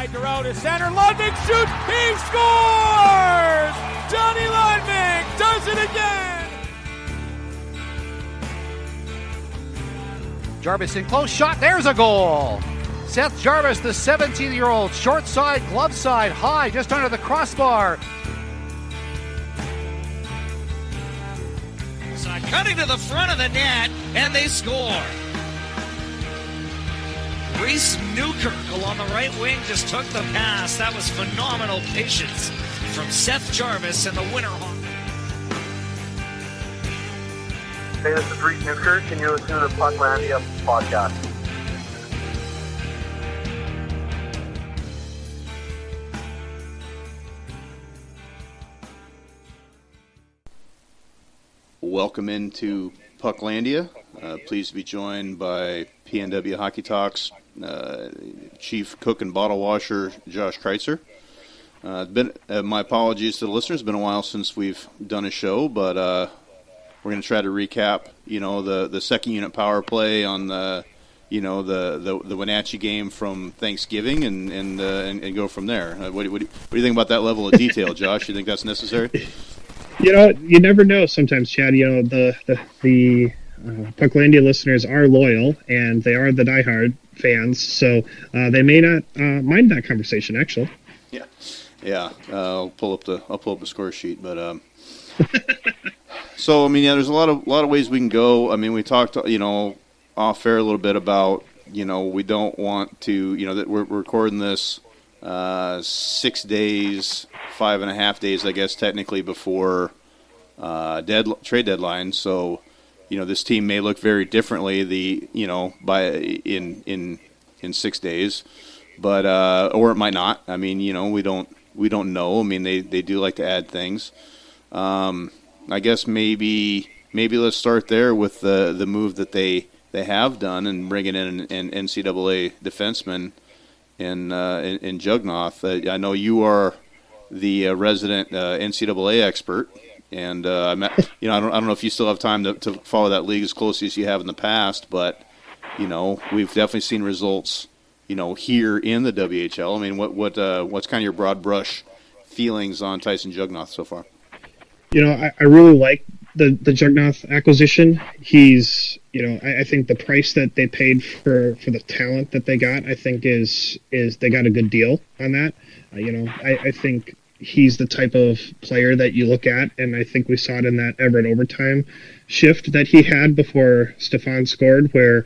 Schlenker out to center. Lundvik shoots. He scores! Johnny Lundvik does it again! Jarvis in close shot. There's a goal. Seth Jarvis, the 17-year-old, short side, glove side, high, just under the crossbar. Cutting to the front of the net, and they score. Reese Newkirk along the right wing just took the pass. That was phenomenal patience from Seth Jarvis and the Winterhawks. Hey, this is Reese Newkirk, and you're listening to the Pucklandia podcast. Welcome into Pucklandia. Pleased to be joined by PNW Hockey Talk's Chief Cook and Bottle Washer, Josh Critzer. My apologies to the listeners. It's been a while since we've done a show, but we're going to try to recap, the second unit power play on the Wenatchee game from Thanksgiving and go from there. What do you think about that level of detail, Josh? You think that's necessary? You never know sometimes, Chad. The Pucklandia listeners are loyal, and they are the diehard fans, so they may not mind that conversation, actually. Yeah. I'll pull up the score sheet, but so there's a lot of ways we can go. We talked, off air a little bit about, we don't want to, that we're recording this 6 days, 5.5 days, I guess, technically before trade deadline. So, this team may look very differently in 6 days, but or it might not. We don't know. They do like to add things. I guess maybe let's start there with the move that they have done and bringing in an NCAA defenseman in Jugnauth. I know you are the resident NCAA expert, and I don't know if you still have time to follow that league as closely as you have in the past, but we've definitely seen results here in the WHL. What's kind of your broad brush feelings on Tyson Jugnauth so far? I really like the Jugnauth acquisition. He's, I think the price that they paid for the talent that they got, I think is they got a good deal on that. I think he's the type of player that you look at, and I think we saw it in that Everett overtime shift that he had before Stefan scored, where,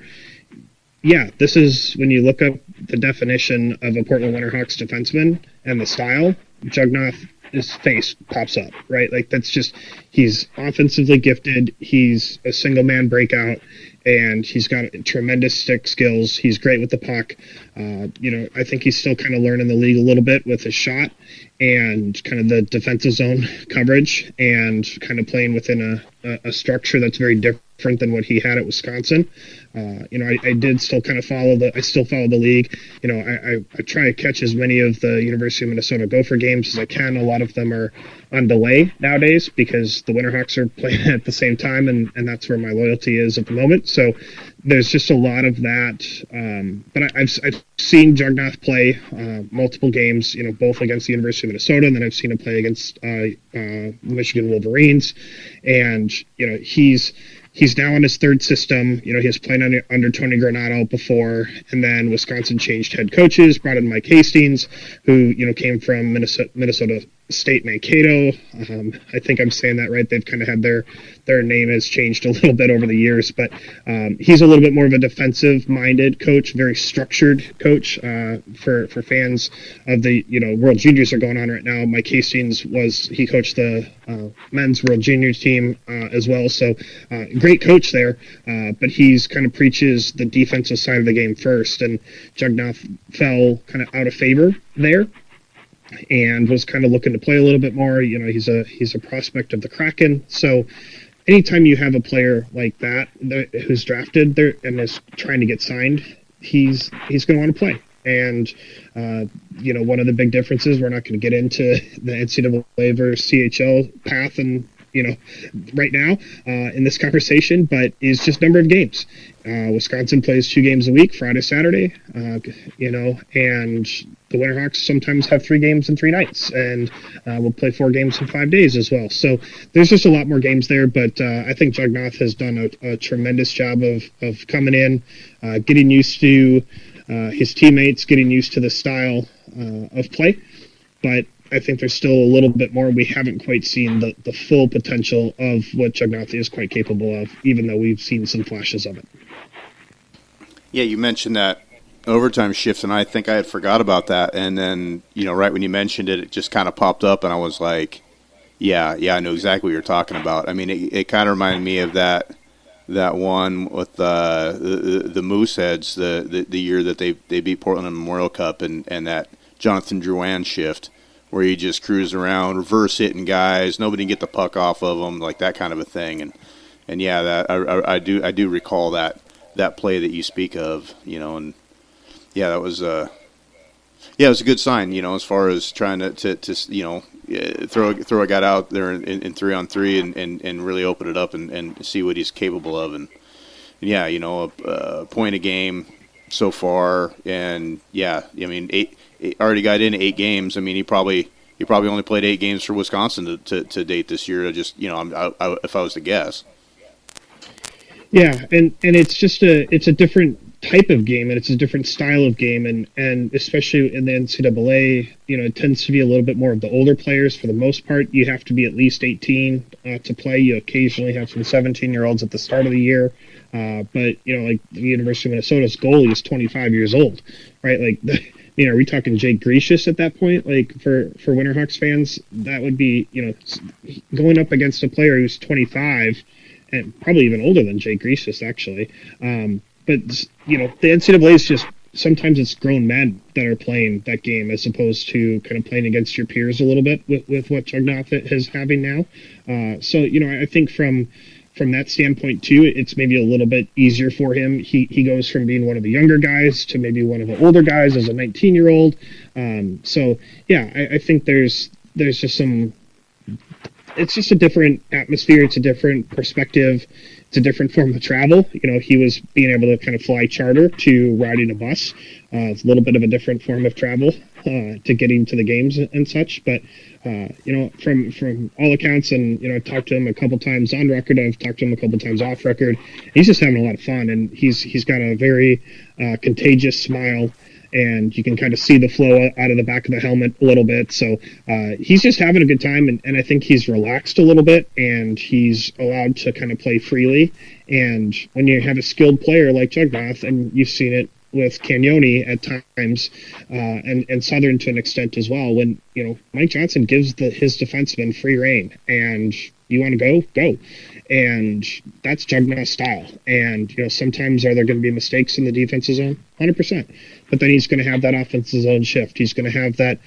this is when you look up the definition of a Portland Winterhawks defenseman and the style, Jugnauth, his face pops up, right? Like, that's just, he's offensively gifted, he's a single man breakout, and he's got tremendous stick skills. He's great with the puck. I think he's still kind of learning the league a little bit with his shot and kind of the defensive zone coverage and kind of playing within a structure that's very different than what he had at Wisconsin. I did still kind of follow the league. I try to catch as many of the University of Minnesota Gopher games as I can. A lot of them are on delay nowadays because the Winterhawks are playing at the same time, and that's where my loyalty is at the moment. So there's just a lot of that. But I've seen Jugnauth play multiple games, both against the University of Minnesota, and then I've seen him play against Michigan Wolverines. And, he's now in his third system. He was playing under Tony Granato before, and then Wisconsin changed head coaches, brought in Mike Hastings, who, came from Minnesota State Mankato. I think I'm saying that right. They've kind of had their name has changed a little bit over the years, but he's a little bit more of a defensive-minded coach, very structured coach. For fans of the World Juniors are going on right now, Mike Hastings he coached the men's World Junior team as well. So great coach there, but he's kind of preaches the defensive side of the game first, and Jugnauth fell kind of out of favor there and was kind of looking to play a little bit more. He's a prospect of the Kraken. So anytime you have a player like that who's drafted there and is trying to get signed, he's going to want to play. And, one of the big differences, we're not going to get into the NCAA versus CHL path and, right now in this conversation, but is just number of games. Wisconsin plays 2 games a week, Friday, Saturday, and the Winterhawks sometimes have 3 games in 3 nights, and we'll play 4 games in 5 days as well. So there's just a lot more games there, but I think Jugnauth has done a tremendous job of coming in, getting used to his teammates, getting used to the style of play. But I think there's still a little bit more. We haven't quite seen the full potential of what Jugnauth is quite capable of, even though we've seen some flashes of it. Yeah, you mentioned that overtime shift, and I think I had forgot about that. And then, right when you mentioned it, it just kind of popped up, and I was like, yeah, I know exactly what you're talking about. I mean, it kind of reminded me of that one with the Mooseheads, the year that they beat Portland in the Memorial Cup, and that Jonathan Drouin shift, where you just cruise around, reverse hitting guys, nobody can get the puck off of them, like that kind of a thing. And yeah, that I do recall that play that you speak of, and yeah, that was it was a good sign, as far as trying to throw a guy out there in 3-on-3 and really open it up and see what he's capable of. And yeah, a point a game so far, and yeah, I mean, already got in 8 games. I mean, he probably only played 8 games for Wisconsin to date this year. Just if I was to guess. Yeah, and it's a different type of game, and it's a different style of game, and especially in the NCAA, it tends to be a little bit more of the older players. For the most part, you have to be at least 18 to play. You occasionally have some 17-year-olds at the start of the year, but like the University of Minnesota's goalie is 25 years old, right? Like, are we talking Jake Grecius at that point? Like for Winterhawks fans, that would be going up against a player who's 25 and probably even older than Jake Grecius, actually. But the NCAA is just, sometimes it's grown men that are playing that game as opposed to kind of playing against your peers a little bit with what Jugnauth is having now. So I think from that standpoint too, it's maybe a little bit easier for him. He goes from being one of the younger guys to maybe one of the older guys as a 19-year-old. So yeah, I think there's just some. It's just a different atmosphere. It's a different perspective. It's a different form of travel. He was being able to kind of fly charter to riding a bus. It's a little bit of a different form of travel to getting to the games and such. But, from all accounts, and, I've talked to him a couple times on record. I've talked to him a couple times off record. He's just having a lot of fun, and he's got a very contagious smile. And you can kind of see the flow out of the back of the helmet a little bit. So he's just having a good time, and I think he's relaxed a little bit, and he's allowed to kind of play freely. And when you have a skilled player like Jugnauth, and you've seen it with Cagnoni at times, and Southern to an extent as well, when Mike Johnson gives his defensemen free rein, and you want to go. And that's Jugnauth's style. And, sometimes are there going to be mistakes in the defensive zone? 100%. But then he's going to have that offensive zone shift. He's going to have that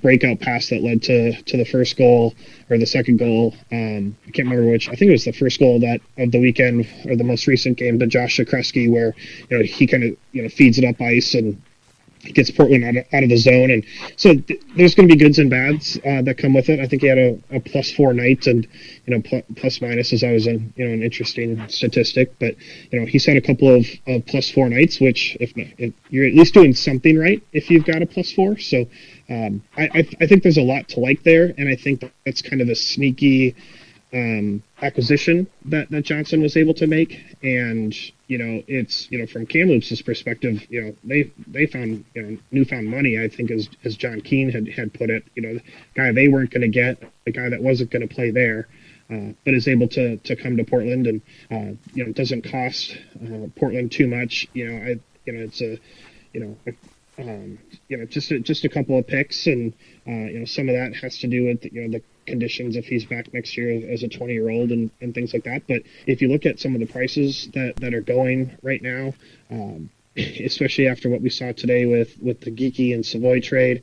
breakout pass that led to the first goal or the second goal. I can't remember which. I think it was the first goal of the weekend or the most recent game to Josh Critzer, where, he kind of feeds it up ice and gets Portland out of the zone. And so there's going to be goods and bads that come with it. I think he had a +4 night, and plus minus is always an interesting statistic, but he's had a couple of +4 nights, which if you're at least doing something right if you've got a +4. So I think there's a lot to like there, and I think that's kind of a sneaky acquisition that Johnson was able to make. And it's from Kamloops' perspective, they found newfound money, I think, as John Keane had put it. The guy they weren't going to get, the guy that wasn't going to play there, but is able to come to Portland, and it doesn't cost Portland too much. It's just a couple of picks, and some of that has to do with the conditions if he's back next year as a 20-year-old and things like that. But if you look at some of the prices that are going right now, especially after what we saw today with the Geeky and Savoy trade,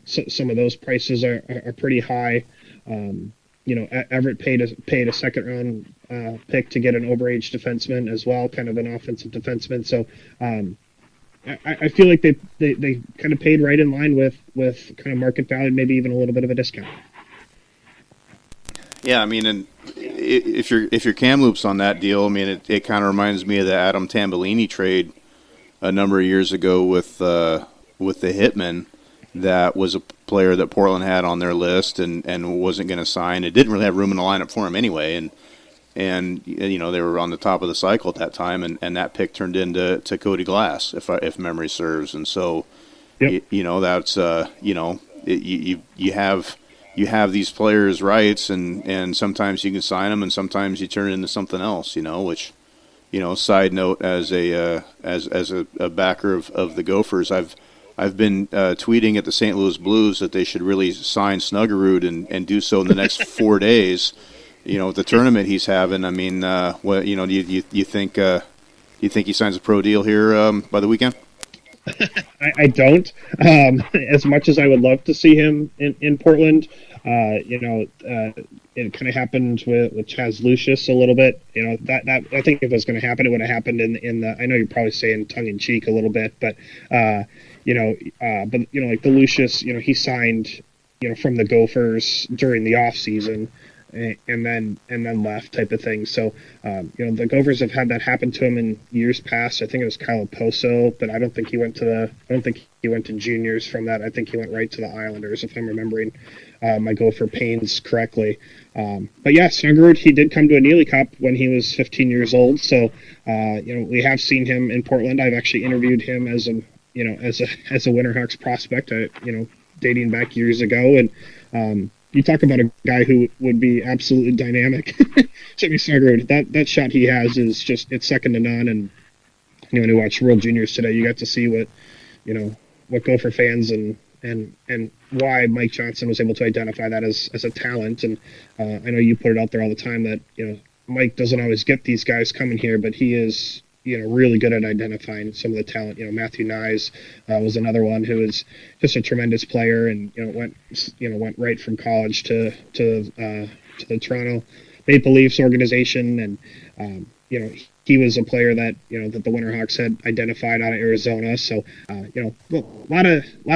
some of those prices are pretty high. Everett paid a second round pick to get an overage defenseman as well, kind of an offensive defenseman. So I feel like they kind of paid right in line with kind of market value, maybe even a little bit of a discount. Yeah, I mean, and if you're Kamloops on that deal, I mean, it kind of reminds me of the Adam Tambellini trade a number of years ago with the Hitmen. that was a player that Portland had on their list and wasn't going to sign. It didn't really have room in the lineup for him anyway, and you know, they were on the top of the cycle at that time, and that pick turned into Cody Glass, if memory serves. And so, Yep. you know, that's you know, you have these players' rights, and sometimes you can sign them, and sometimes you turn it into something else. You know, which, you know, side note, as a backer of the Gophers, I've been tweeting at the St. Louis Blues that they should really sign Snuggerud and do so in the next 4 days. You know, the tournament he's having. I mean, what, you know, do you think he signs a pro deal here by the weekend? I don't. As much as I would love to see him in Portland, you know, it kind of happened with Chaz Lucius a little bit. You know, that I think if it was going to happen, it would have happened in the. I know you're probably saying tongue in cheek a little bit, but you know, like the Lucius, you know, he signed, you know, from the Gophers during the off season. And then left type of thing. So, you know, the Gophers have had that happen to him in years past. I think it was Kyle Poso, but I don't think he went to juniors from that. I think he went right to the Islanders, if I'm remembering my Gopher pains correctly. But yeah, Snuggerud, he did come to a Neely Cup when he was 15 years old. So, you know, we have seen him in Portland. I've actually interviewed him as a Winterhawks prospect, you know, dating back years ago. And, you talk about a guy who would be absolutely dynamic. Jimmy Snuggerud, that shot he has is just, it's second to none. And, you know, when you watch World Juniors today, you got to see what Gopher fans and why Mike Johnson was able to identify that as a talent. And I know you put it out there all the time that, you know, Mike doesn't always get these guys coming here, but he is, you know, really good at identifying some of the talent. You know, Matthew Nyes was another one who is just a tremendous player, and went right from college to the Toronto Maple Leafs organization, and you know, he was a player that, you know, that the Winterhawks had identified out of Arizona. So you know, a lot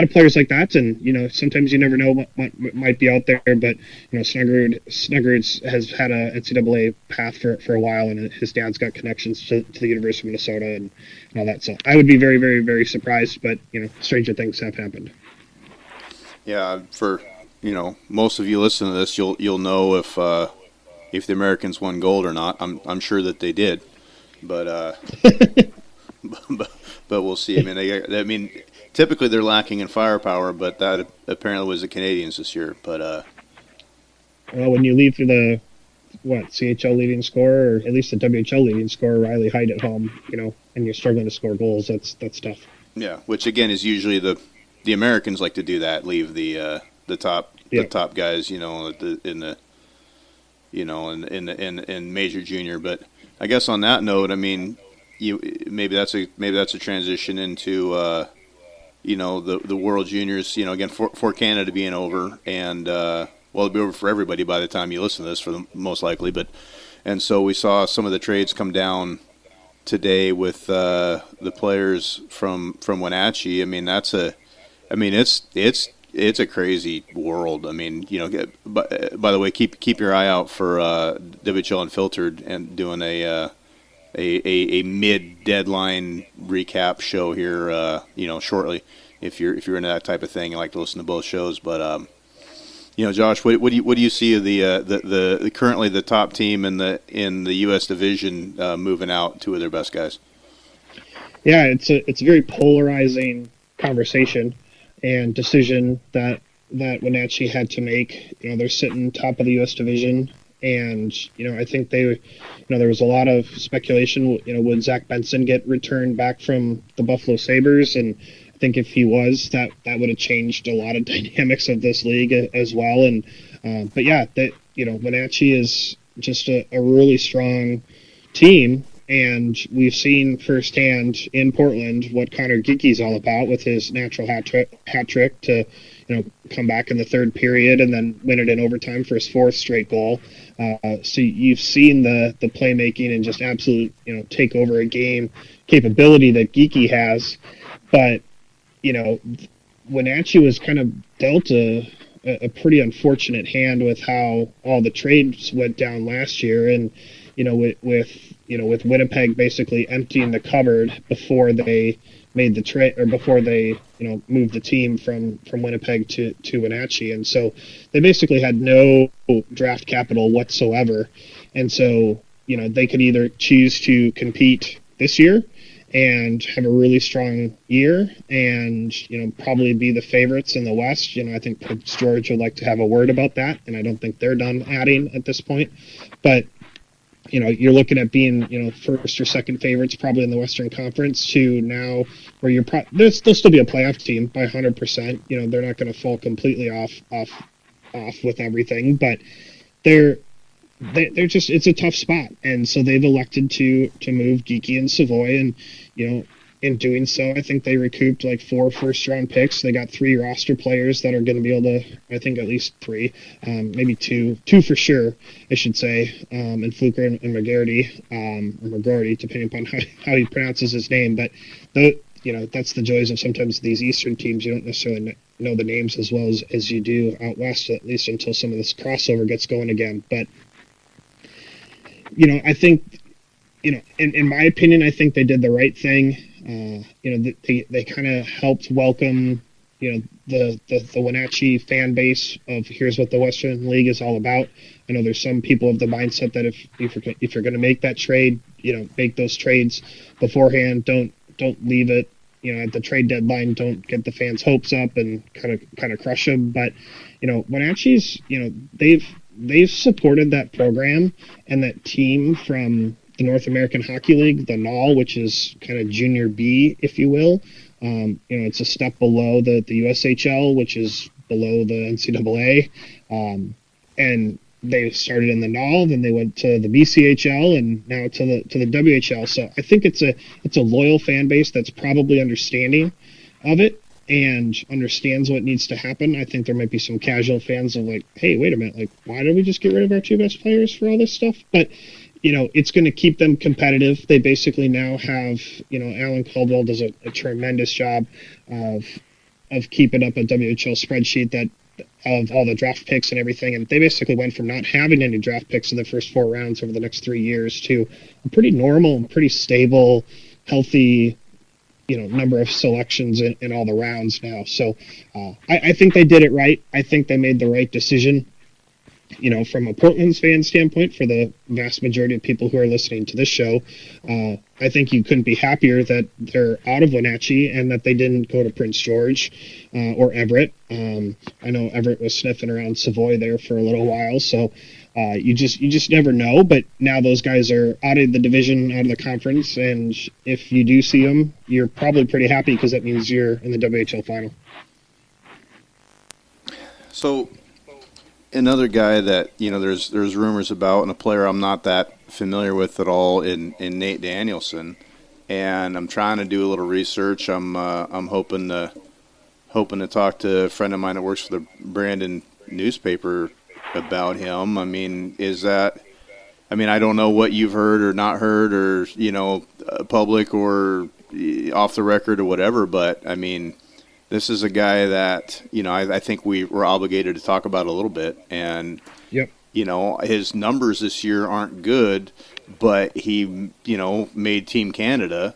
of players like that, and you know, sometimes you never know what might be out there. But you know, Snuggerud has had a NCAA path for a while, and his dad's got connections to the University of Minnesota and all that. So I would be very, very, very surprised, but you know, stranger things have happened. Yeah, for, you know, most of you listen to this, you'll know if the Americans won gold or not. I'm sure that they did. But but we'll see. I mean, typically they're lacking in firepower, but that apparently was the Canadians this year. But well, when you lead through the CHL leading scorer, or at least the WHL leading scorer, Riley Heidt at home, you know, and you're struggling to score goals, that's tough. Yeah, which again is usually the Americans like to do that, leave the top guys, you know, in major junior. But I guess on that note, I mean, maybe that's a transition into you know, the World Juniors. You know, again, for Canada being over, and well, it'll be over for everybody by the time you listen to this, for the most likely. But and so we saw some of the trades come down today with the players from Wenatchee. I mean, it's a crazy world. I mean, you know, by the way, keep your eye out for WHL Unfiltered and doing a mid-deadline recap show here, you know, shortly. If you're into that type of thing, you like to listen to both shows. But you know, Josh, what do you see of the currently the top team in the U.S. division moving out two of their best guys? Yeah, it's a very polarizing conversation and decision that Wenatchee had to make. You know, they're sitting top of the U.S. division, and you know, I think there was a lot of speculation. You know, would Zach Benson get returned back from the Buffalo Sabres? And I think if he was, that would have changed a lot of dynamics of this league as well. And but yeah, you know, Wenatchee is just a really strong team. And we've seen firsthand in Portland what Connor Geeky's all about, with his natural hat trick to, you know, come back in the third period and then win it in overtime for his fourth straight goal. So you've seen the playmaking and just absolute, you know, take over a game capability that Geeky has. But, you know, Wenatchee was kind of dealt a a pretty unfortunate hand with how all the trades went down last year, and with Winnipeg basically emptying the cupboard before they made the trade, or before they moved the team from Winnipeg to Wenatchee, and so they basically had no draft capital whatsoever, and so they could either choose to compete this year and have a really strong year and probably be the favorites in the West. I think Prince George would like to have a word about that, and I don't think they're done adding at this point, but you're looking at being, first or second favorites probably in the Western Conference to now where they'll still be a playoff team by 100%. They're not going to fall completely off with everything, but they're just, it's a tough spot. And so they've elected to move Geekie and Savoy, and, in doing so, I think they recouped like 4 first-round picks. They got 3 roster players that are going to be able to, I think at least 3, maybe 2 for sure, I should say, and Fluker and McGarity, or McGarty, depending upon how he pronounces his name. But, that's the joys of sometimes these Eastern teams. You don't necessarily know the names as well as you do out West, at least until some of this crossover gets going again. But, I think, in my opinion, I think they did the right thing. They kind of helped welcome, the Wenatchee fan base of here's what the Western League is all about. I know there's some people of the mindset that if you're going to make that trade, make those trades beforehand. Don't leave it, at the trade deadline. Don't get the fans' hopes up and kind of crush them. But Wenatchee's, they've supported that program and that team from the North American Hockey League, the NAL, which is kind of junior B, if you will. It's a step below the USHL, which is below the NCAA. And they started in the NAL, then they went to the BCHL, and now to the WHL. So I think it's a loyal fan base that's probably understanding of it and understands what needs to happen. I think there might be some casual fans of like, hey, wait a minute, like, why did we just get rid of our 2 best players for all this stuff? But it's going to keep them competitive. They basically now have, Alan Caldwell does a tremendous job of keeping up a WHL spreadsheet that of all the draft picks and everything. And they basically went from not having any draft picks in the first 4 rounds over the next 3 years to a pretty normal and pretty stable, healthy, number of selections in all the rounds now. So I think they did it right. I think they made the right decision. From a Portland's fan standpoint, for the vast majority of people who are listening to this show, I think you couldn't be happier that they're out of Wenatchee and that they didn't go to Prince George or Everett. I know Everett was sniffing around Savoy there for a little while, so you just never know. But now those guys are out of the division, out of the conference, and if you do see them, you're probably pretty happy because that means you're in the WHL final. So another guy that there's rumors about, and a player I'm not that familiar with at all, in Nate Danielson, and I'm trying to do a little research. I'm hoping to talk to a friend of mine that works for the Brandon newspaper about him. I mean, I don't know what you've heard or not heard, or public or off the record or whatever, but I mean, this is a guy that, I think we were obligated to talk about a little bit. And, yep. His numbers this year aren't good, but he, made Team Canada.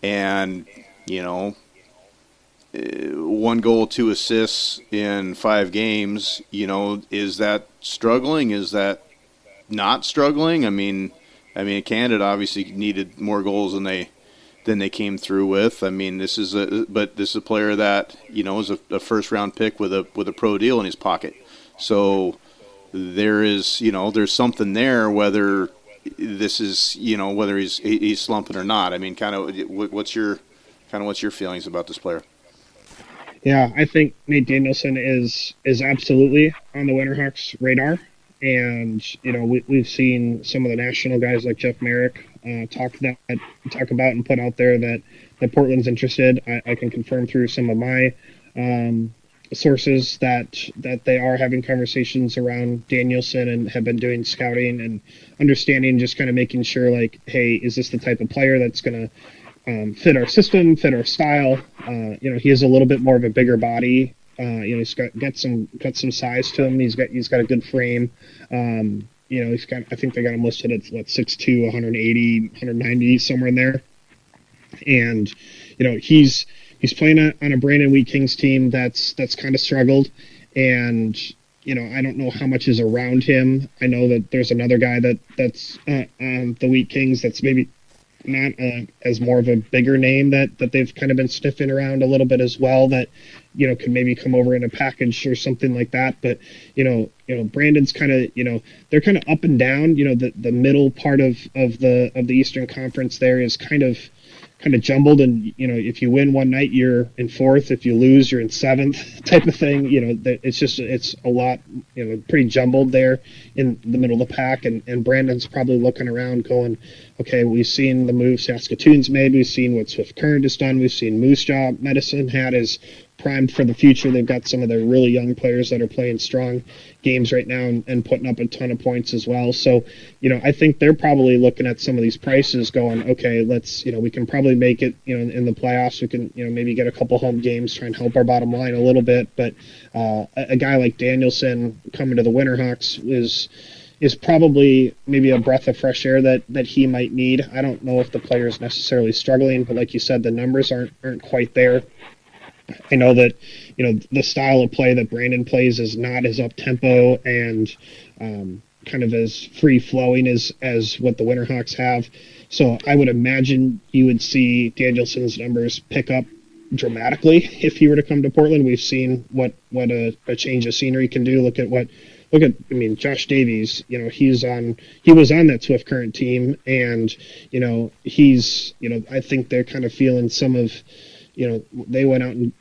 And, 1 goal, 2 assists in 5 games. Is that struggling? Is that not struggling? I mean, Canada obviously needed more goals than they came through with. I mean, this is a player that is a first round pick with a pro deal in his pocket. So there is there's something there. Whether this is whether he's slumping or not. I mean, what's your feelings about this player? Yeah, I think Nate Danielson is absolutely on the Winterhawks radar. And, we've seen some of the national guys like Jeff Marek talk about and put out there that Portland's interested. I can confirm through some of my sources that they are having conversations around Danielson and have been doing scouting and understanding, just kind of making sure, like, hey, is this the type of player that's going to fit our system, fit our style? He has a little bit more of a bigger body He's got some size to him. He's got a good frame. I think they got him listed at 6'2", 180, 190, somewhere in there. And he's playing on a Brandon Wheat Kings team that's kind of struggled, and I don't know how much is around him. I know that there's another guy that's on the Wheat Kings that's maybe not as more of a bigger name that they've kind of been sniffing around a little bit as well, that could maybe come over in a package or something like that. But Brandon's kind of they're kind of up and down. The middle part of the Eastern Conference there is kind of jumbled, and if you win one night you're in fourth, if you lose you're in seventh, type of thing. It's a lot, pretty jumbled there in the middle of the pack, and Brandon's probably looking around going, okay, we've seen the moves Saskatoon's made, we've seen what Swift Current has done, we've seen Moose Jaw Medicine Hat is primed for the future. They've got some of their really young players that are playing strong games right now and putting up a ton of points as well. So, I think they're probably looking at some of these prices going, okay, let's, we can probably make it, in the playoffs. We can, maybe get a couple home games, try and help our bottom line a little bit. But a guy like Danielson coming to the Winterhawks is probably maybe a breath of fresh air that he might need. I don't know if the player is necessarily struggling, but like you said, the numbers aren't quite there. I know that, the style of play that Brandon plays is not as up-tempo and kind of as free-flowing as what the Winterhawks have. So I would imagine you would see Danielson's numbers pick up dramatically if he were to come to Portland. We've seen what a change of scenery can do. Look at Josh Davies, he was on that Swift Current team, and, he's, I think they're kind of feeling some of, they went out and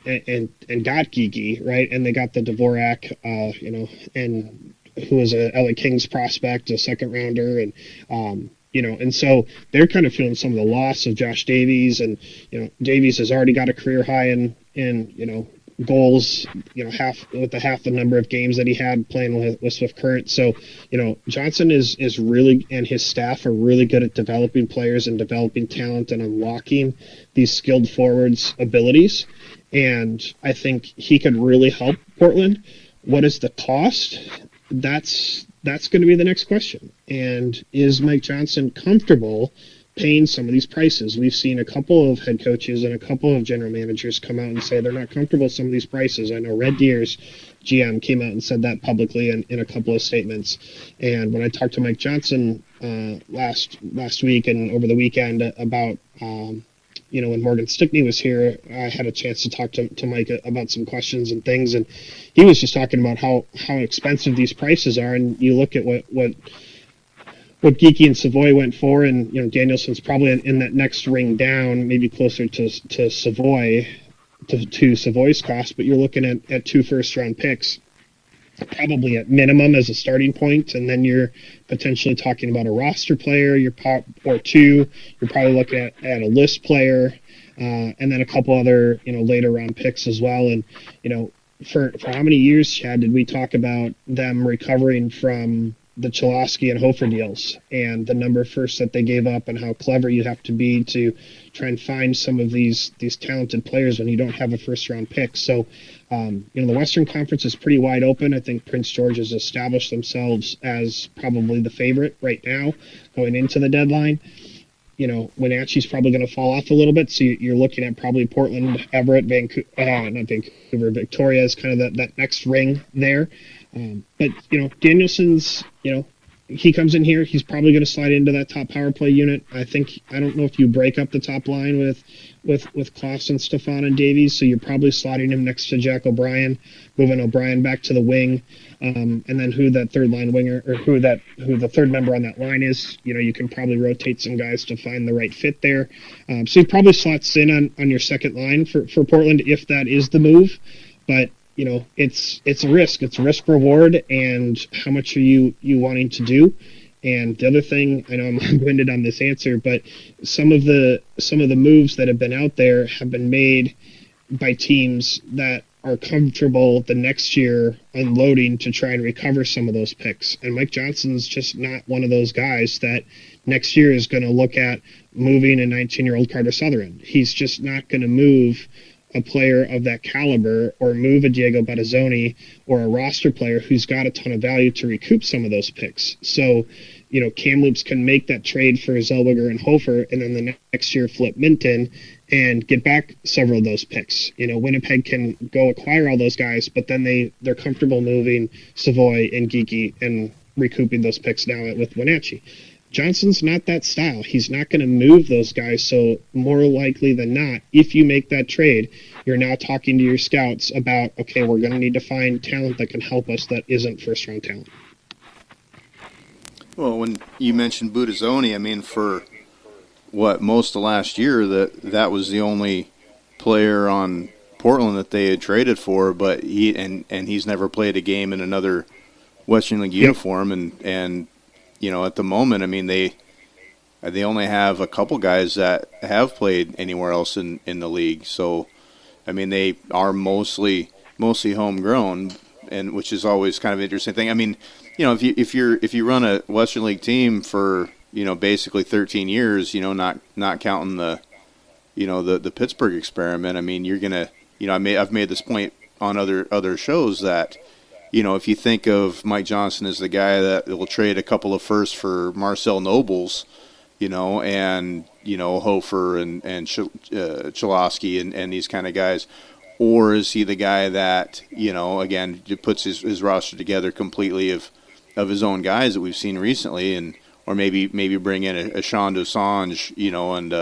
got Geeky, right? And they got the Dvorak, and who was a LA Kings prospect, a second rounder. And, and so they're kind of feeling some of the loss of Josh Davies, and, Davies has already got a career high in goals, half the number of games that he had playing with Swift Current. So, Johnson is really, and his staff are really good at developing players and developing talent and unlocking these skilled forwards' abilities. And I think he could really help Portland. What is the cost? That's going to be the next question. And is Mike Johnson comfortable paying some of these prices? We've seen a couple of head coaches and a couple of general managers come out and say they're not comfortable with some of these prices. I know Red Deer's GM came out and said that publicly in a couple of statements. And when I talked to Mike Johnson last week and over the weekend about when Morgan Stickney was here, I had a chance to talk to Mike about some questions and things, and he was just talking about how expensive these prices are. And you look at what Geeky and Savoy went for, and Danielson's probably in that next ring down, maybe closer to Savoy, to Savoy's cost. But you're looking at 2 first-round picks, probably at minimum as a starting point, and then you're potentially talking about a roster player. Or 2. You're probably looking at a list player, and then a couple other later round picks as well. And for how many years, Chad, did we talk about them recovering from the Cholowski and Hofer deals and the number of firsts that they gave up, and how clever you have to be to try and find some of these talented players when you don't have a first round pick. So, the Western Conference is pretty wide open. I think Prince George has established themselves as probably the favorite right now going into the deadline. Wenatchee's probably going to fall off a little bit. So you're looking at probably Portland, Everett, Victoria is kind of that next ring there. But Danielson's, he comes in here, he's probably going to slide into that top power play unit. I don't know if you break up the top line with Clausen, Stefan, and Davies, so you're probably slotting him next to Jack O'Brien, moving O'Brien back to the wing, and then who that third line winger, or who the third member on that line is, you can probably rotate some guys to find the right fit there. So he probably slots in on your second line for Portland if that is the move, but it's a risk. It's risk reward, and how much are you wanting to do? And the other thing, I know I'm long-winded on this answer, but some of the moves that have been out there have been made by teams that are comfortable the next year unloading to try and recover some of those picks. And Mike Johnson's just not one of those guys that next year is going to look at moving a 19-year-old Carter Sutherland. He's just not going to move a player of that caliber or move a Diego Battazzoni or a roster player who's got a ton of value to recoup some of those picks. So, Kamloops can make that trade for Zellweger and Hofer, and then the next year flip Minton and get back several of those picks. Winnipeg can go acquire all those guys, but then they're comfortable moving Savoy and Geeky and recouping those picks now with Wenatchee. Johnson's not that style. He's not going to move those guys, so more likely than not, if you make that trade, you're now talking to your scouts about, okay, we're going to need to find talent that can help us that isn't first-round talent. Well, when you mentioned Battazzoni, I mean, for most of last year, that was the only player on Portland that they had traded for, but he's never played a game in another Western League uniform, and at the moment, I mean, they only have a couple guys that have played anywhere else in the league. So, I mean, they are mostly homegrown, and which is always kind of an interesting thing. I mean, if you run a Western League team for basically 13 years, not counting the Pittsburgh experiment. I mean, you're gonna I've made this point on other shows that. If you think of Mike Johnson as the guy that will trade a couple of firsts for Marcel Nobles, and Hofer and Cholowski and these kind of guys, or is he the guy that again puts his roster together completely of his own guys that we've seen recently, or maybe bring in a Sean Dosange, and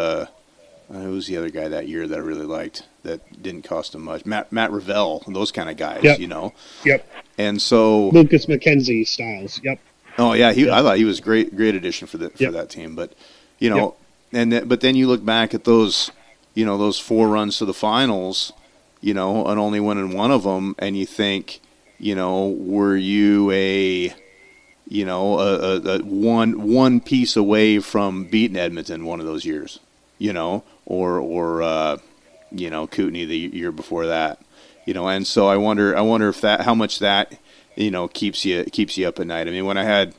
who's the other guy that year that I really liked that didn't cost him much? Matt Ravel, those kind of guys, Yep. And so Lucas McKenzie styles. Yep. Oh yeah, I thought he was great addition for that team. But but then you look back at those those 4 runs to the finals, and only winning one of them, and you think, were you a one piece away from beating Edmonton one of those years, or Kootenay the year before that, and so I wonder if how much that keeps you up at night. I mean, when I had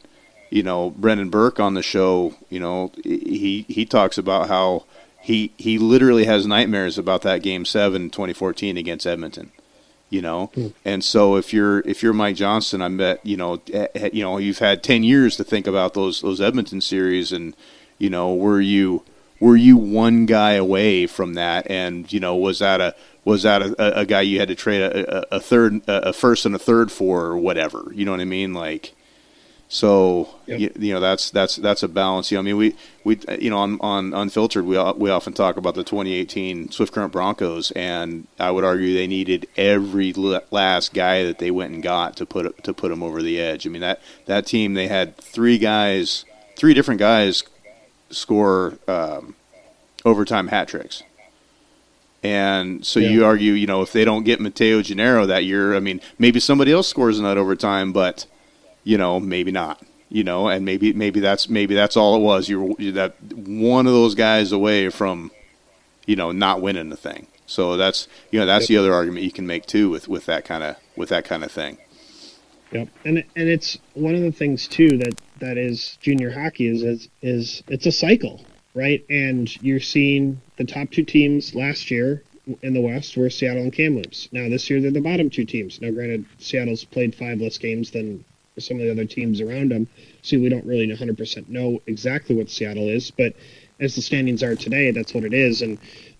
Brendan Burke on the show, he talks about how he literally has nightmares about that Game 7 2014 against Edmonton, and so if you're Mike Johnston, I bet you've had 10 years to think about those Edmonton series, and were you one guy away from that, and was that a guy you had to trade a first and a third for, or whatever? You know what I mean? Like, so that's a balance. I mean, we on Unfiltered we often talk about the 2018 Swift Current Broncos, and I would argue they needed every last guy that they went and got to put them over the edge. I mean, that team, they had three different guys score overtime hat tricks. And so you argue, if they don't get Mateo Gennaro that year, I mean, maybe somebody else scores in that overtime, but maybe not. And maybe that's all it was. You're that one of those guys away from, not winning the thing. So that's the other argument you can make too with that kind of thing. Yep, and it's one of the things too that is junior hockey is it's a cycle, right? And you're seeing the top 2 teams last year in the West were Seattle and Kamloops. Now this year they're the bottom 2 teams. Now granted, Seattle's played 5 less games than some of the other teams around them, so we don't really 100% know exactly what Seattle is. But as the standings are today, that's what it is. And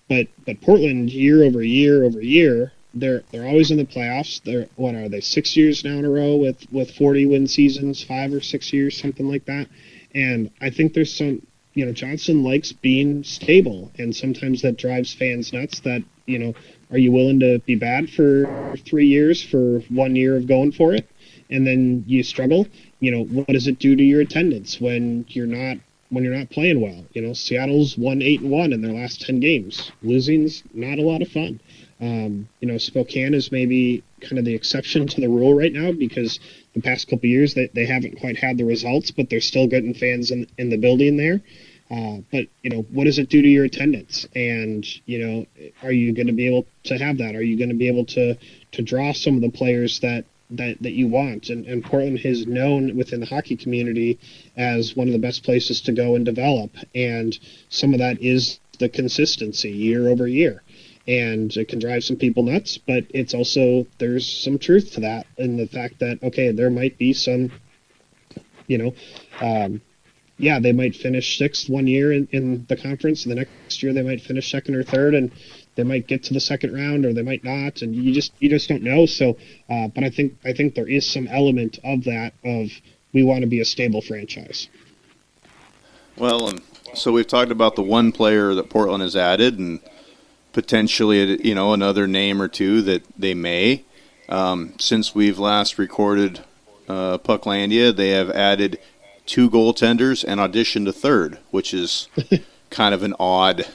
but Portland, year over year, they're always in the playoffs. They're, what are they, 6 years now in a row with 40 win seasons, 5 or 6 years, something like that. And I think there's some, Johnson likes being stable, and sometimes that drives fans nuts. That are you willing to be bad for 3 years for 1 year of going for it, and then you struggle? What does it do to your attendance when you're not playing well? Seattle's won 8-1 in their last 10 games. Losing's not a lot of fun. Spokane is maybe kind of the exception to the rule right now, because the past couple of years they haven't quite had the results, but they're still getting fans in the building there. But what does it do to your attendance? And are you going to be able to have that? Are you going to be able to draw some of the players that you want? And Portland is known within the hockey community as one of the best places to go and develop, and some of that is the consistency year over year. and it can drive some people nuts, but it's also, there's some truth to that, in the fact that, okay, there might be some, they might finish sixth one year in the conference, and the next year they might finish second or third, and they might get to the second round, or they might not, and you just don't know. So, but I think there is some element of that, of we want to be a stable franchise. Well, so we've talked about the one player that Portland has added, and potentially, another name or two that they may. Since we've last recorded Pucklandia, they have added 2 goaltenders and auditioned a third, which is kind of an odd,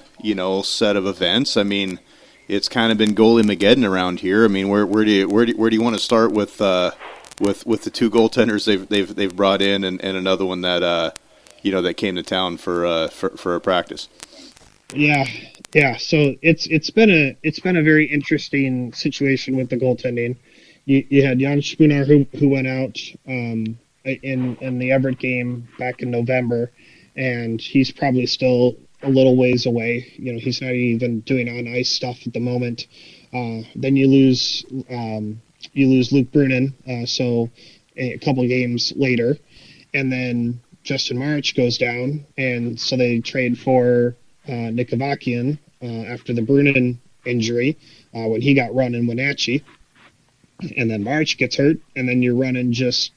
set of events. I mean, it's kind of been goalie Mageddon around here. I mean, where do you want to start with the 2 goaltenders they've brought in, and another one that that came to town for a practice? Yeah. So it's been a very interesting situation with the goaltending. You had Josh Critzer who went out in the Everett game back in November, and he's probably still a little ways away. He's not even doing on ice stuff at the moment. Then you lose Luke Brunnen, so a couple games later, and then Justin March goes down, and so they trade for Nick Avakyan after the Brunnen injury, when he got run in Wenatchee, and then March gets hurt, and then you're running just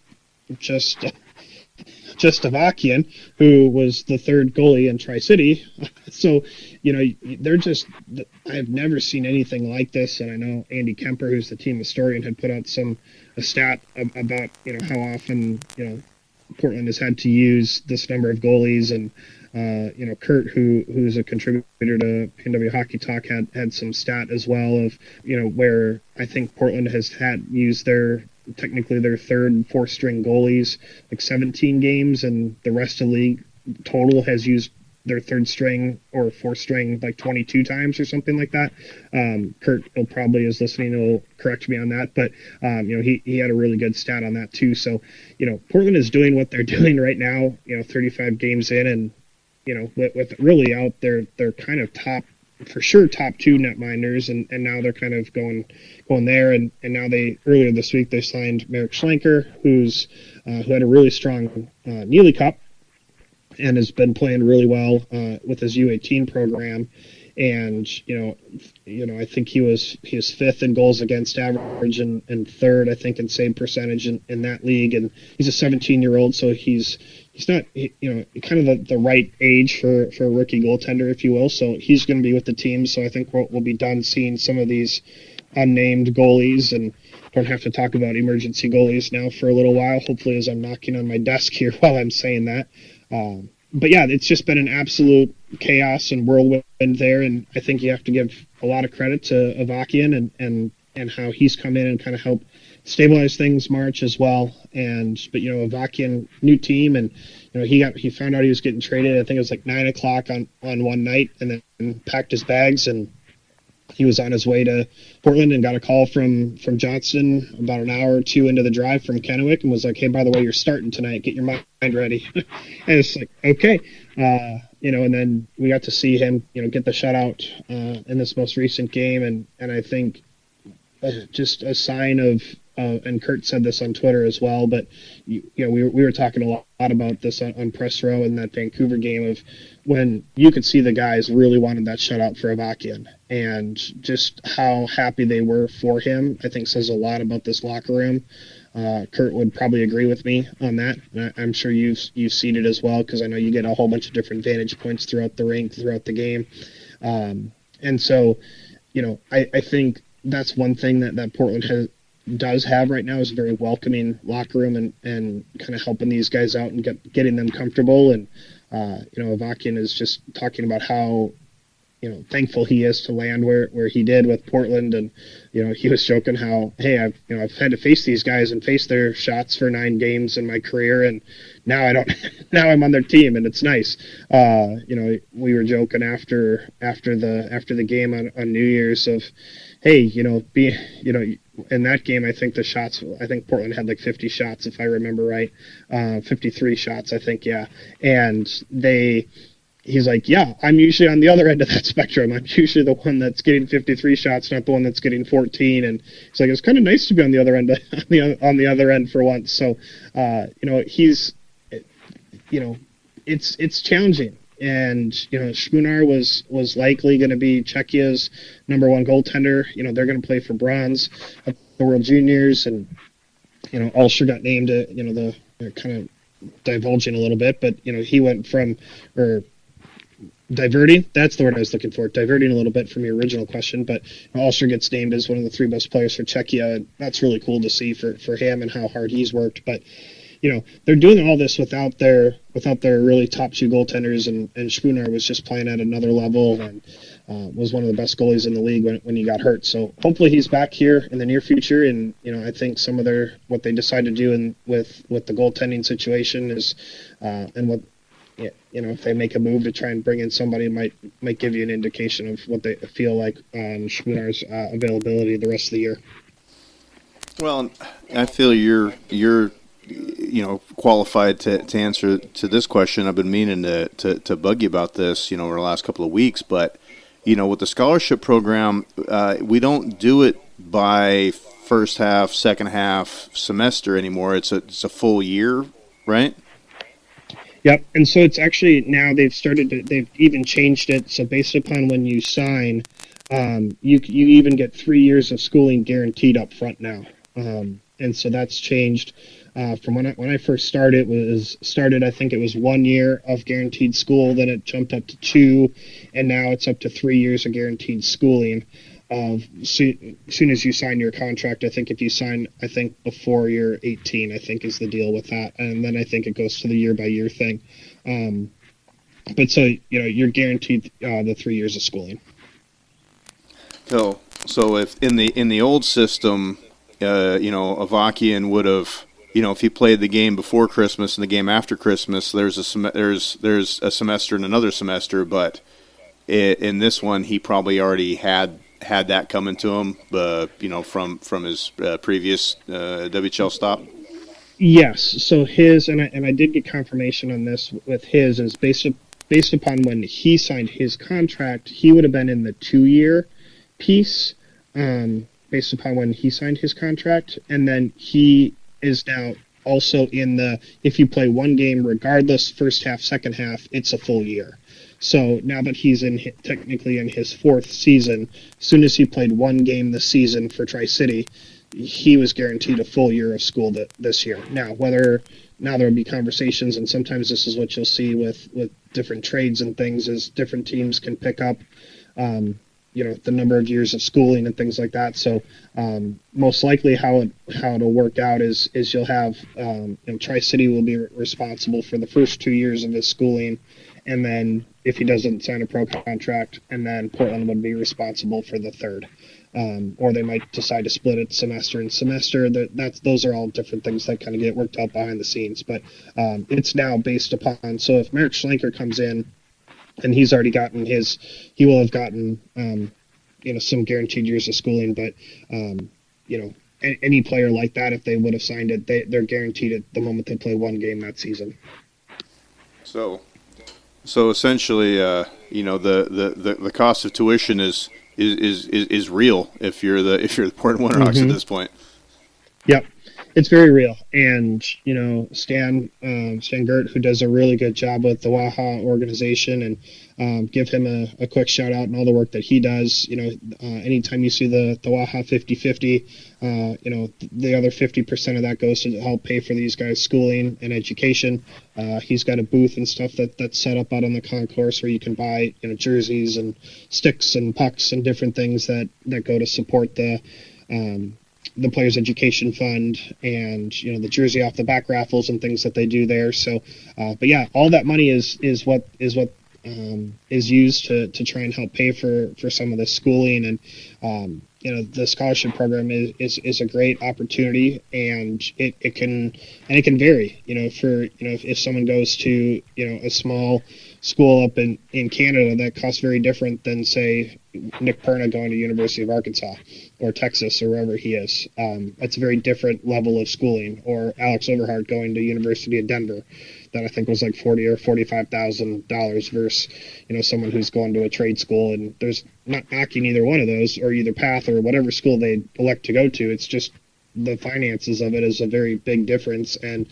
Avakyan, who was the third goalie in Tri-City. So, they're just, I've never seen anything like this. And I know Andy Kemper, who's the team historian, had put out a stat about, how often, Portland has had to use this number of goalies. And, Kurt, who's a contributor to PNW Hockey Talk, had some stat as well of, where I think Portland has used technically their third and fourth string goalies like 17 games, and the rest of the league total has used their third string or fourth string like 22 times or something like that. Kurt probably is listening, will correct me on that, but he had a really good stat on that too. So Portland is doing what they're doing right now, 35 games in, and with really out there, they're kind of top 2 netminders, and now they're kind of going there, and now earlier this week they signed Marek Schlenker, who had a really strong Neely Cup and has been playing really well with his U18 program, and I think he was fifth in goals against average and third, I think, in save percentage in that league, and he's a 17-year-old, so he's not, kind of the right age for a rookie goaltender, if you will. So he's going to be with the team. So I think we'll be done seeing some of these unnamed goalies, and don't have to talk about emergency goalies now for a little while, hopefully, as I'm knocking on my desk here while I'm saying that. But yeah, it's just been an absolute chaos and whirlwind there. And I think you have to give a lot of credit to Avakyan and how he's come in and kind of helped stabilize things March as well. But Avakyan, new team, and he found out he was getting traded. I think it was like 9:00 on one night, and then packed his bags, and he was on his way to Portland and got a call from Johnson about an hour or two into the drive from Kennewick, and was like, "Hey, by the way, you're starting tonight. Get your mind ready." And it's like, okay, and then we got to see him, get the shutout in this most recent game, and I think just a sign of. And Kurt said this on Twitter as well, but we were talking a lot about this on press row in that Vancouver game, of when you could see the guys really wanted that shutout for Avakyan, and just how happy they were for him, I think says a lot about this locker room. Kurt would probably agree with me on that. And I'm sure you've seen it as well, because I know you get a whole bunch of different vantage points throughout the rink, throughout the game. And so, I think that's one thing that Portland does have right now, is a very welcoming locker room, and kind of helping these guys out and getting them comfortable. And Avakyan is just talking about how thankful he is to land where he did with Portland, and he was joking how, hey, I've had to face these guys and face their shots for 9 games in my career, and now I don't. Now I'm on their team, and it's nice. We were joking after the game on New Year's of, hey, in that game, I think Portland had like 50 shots, if I remember right, 53 shots, I think, yeah. And they he's like, yeah, I'm usually on the other end of that spectrum. I'm usually the one that's getting 53 shots, not the one that's getting 14. And he's like, it's kind of nice to be on the other end, on the other end for once. So, he's, it's challenging. And, Schmunar was likely going to be Czechia's number one goaltender. They're going to play for bronze at the World Juniors. And, Ulster got named, they're kind of divulging a little bit, but, he went from, or diverting, that's the word I was looking for, diverting a little bit from your original question, but Ulster gets named as one of the three best players for Czechia, and that's really cool to see for him and how hard he's worked. But they're doing all this without their really top two goaltenders, and Schmunar was just playing at another level and was one of the best goalies in the league when he got hurt. So hopefully he's back here in the near future. And I think some of what they decide to do with the goaltending situation is, and what if they make a move to try and bring in somebody, might give you an indication of what they feel like on Schmunar's availability the rest of the year. Well, I feel you're qualified to answer to this question. I've been meaning to bug you about this, over the last couple of weeks. But, with the scholarship program, we don't do it by first half, second half semester anymore. It's a full year, right? Yep. And so it's actually now they've even changed it. So based upon when you sign, you even get 3 years of schooling guaranteed up front now. And so that's changed. From when I first started, I think it was 1 year of guaranteed school, then it jumped up to 2, and now it's up to 3 years of guaranteed schooling. Soon as you sign your contract, I think if you sign, before you're 18, I think is the deal with that, and then I think it goes to the year by year thing. But so you're guaranteed the 3 years of schooling. So if in the old system, Avakyan would have. If he played the game before Christmas and the game after Christmas, there's a semester and another semester. But in this one, he probably already had that coming to him, from his previous WHL stop. Yes. So his and I did get confirmation on this with his is based upon when he signed his contract, he would have been in the 2-year piece, based upon when he signed his contract, and then he is now also in if you play one game regardless, first half, second half, it's a full year. So now that he's technically in his 4th season, as soon as he played one game this season for Tri-City, he was guaranteed a full year of school this year. Now there'll be conversations, and sometimes this is what you'll see with different trades and things, is different teams can pick up the number of years of schooling and things like that. So most likely how it'll work out is you'll have Tri-City will be responsible for the first 2 years of his schooling, and then if he doesn't sign a pro contract, and then Portland would be responsible for the third. Or they might decide to split it semester and semester. Those are all different things that kind of get worked out behind the scenes. But it's now based upon, so if Marek Schlenker comes in, and he's already gotten he will have gotten, some guaranteed years of schooling, but, any player like that, if they would have signed it, they're guaranteed it the moment they play one game that season. So essentially, the cost of tuition is real if you're the Portland Winterhawks at this point. Yep. It's very real. And, Stan Gert, who does a really good job with the Waha organization, and give him a quick shout out and all the work that he does. Anytime you see the Waha 50-50, the other 50% of that goes to help pay for these guys' schooling and education. He's got a booth and stuff that's set up out on the concourse where you can buy, jerseys and sticks and pucks and different things that go to support the Players Education Fund, and the jersey off the back raffles and things that they do there. So, but yeah, all that money is what is used to try and help pay for some of the schooling, and the scholarship program is a great opportunity, and it can vary. If someone goes to a small school up in Canada, that costs very different than, say, Nick Perna going to University of Arkansas or Texas or wherever he is. That's a very different level of schooling. Or Alex Overhart going to University of Denver. that I think was like $40,000 or $45,000 versus, someone who's going to a trade school. And there's not knocking either one of those or either path or whatever school they elect to go to. It's just the finances of it is a very big difference. And,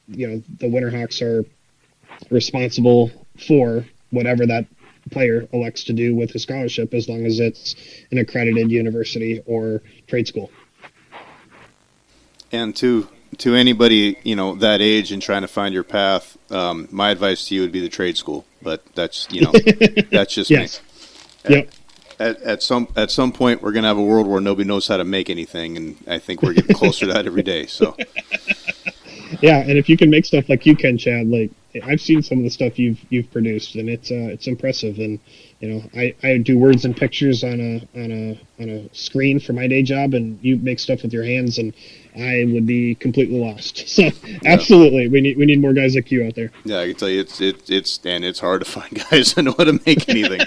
the Winterhawks are responsible for whatever that player elects to do with his scholarship, as long as it's an accredited university or trade school. And to anybody, that age and trying to find your path, my advice to you would be the trade school. But that's, that's just yes. me. Yep. At some point, we're going to have a world where nobody knows how to make anything, and I think we're getting closer to that every day. So. Yeah, and if you can make stuff like you can, Chad, like I've seen some of the stuff you've produced, and it's impressive. And I do words and pictures on a screen for my day job, and you make stuff with your hands, and I would be completely lost. So absolutely, we need more guys like you out there. Yeah, I can tell you it's hard to find guys that know how to make anything.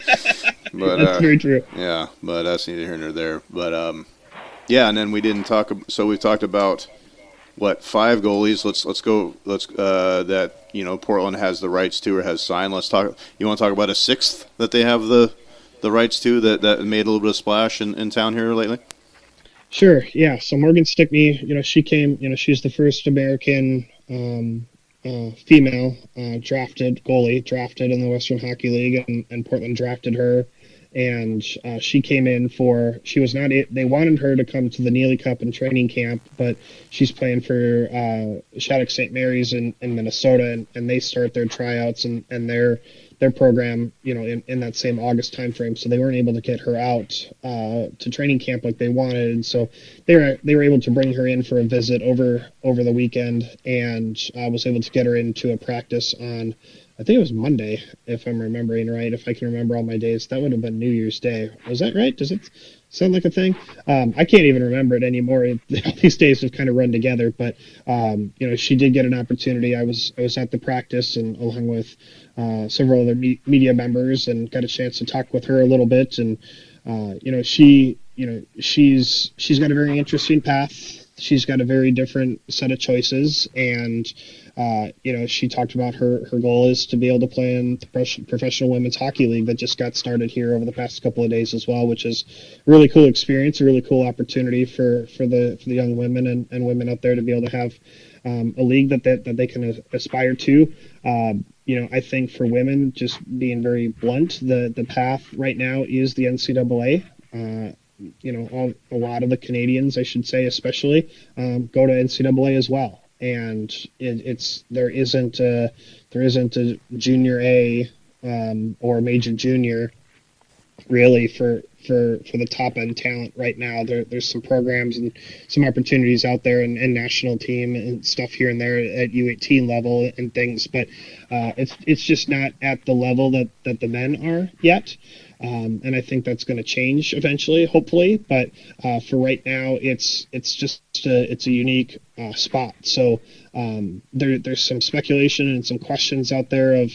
But that's very true. Yeah, but that's neither here nor there. But and then we didn't talk. So we talked about. 5 goalies? Let's go. That Portland has the rights to or has signed. Let's talk. You want to talk about a 6th that they have the rights to that made a little bit of splash in town here lately? Sure. Yeah. So Morgan Stickney, she came. She's the first American female drafted in the Western Hockey League, and Portland drafted her. And she came in she was not, they wanted her to come to the Neely Cup and training camp, but she's playing for Shattuck St. Mary's in Minnesota, and they start their tryouts and their program, in that same August timeframe. So they weren't able to get her out to training camp like they wanted. And so they were able to bring her in for a visit over the weekend, and was able to get her into a practice on, I think it was Monday, if I'm remembering right. If I can remember all my days, that would have been New Year's Day. Was that right? Does it sound like a thing? I can't even remember it anymore. These days have kind of run together. But she did get an opportunity. I was at the practice and along with several other media members, and got a chance to talk with her a little bit. And she's got a very interesting path. She's got a very different set of choices, and she talked about her goal is to be able to play in the professional women's hockey league that just got started here over the past couple of days as well, which is a really cool experience, a really cool opportunity for the young women and women out there to be able to have a league that they can aspire to. I think for women, just being very blunt, the path right now is the NCAA. A lot of the Canadians, I should say, especially, go to NCAA as well. And there isn't a junior A or major junior really for the top end talent right now. There's some programs and some opportunities out there and national team and stuff here and there at U18 level and things, but it's just not at the level that the men are yet. And I think that's going to change eventually, hopefully. But for right now, it's a unique spot. So there's some speculation and some questions out there of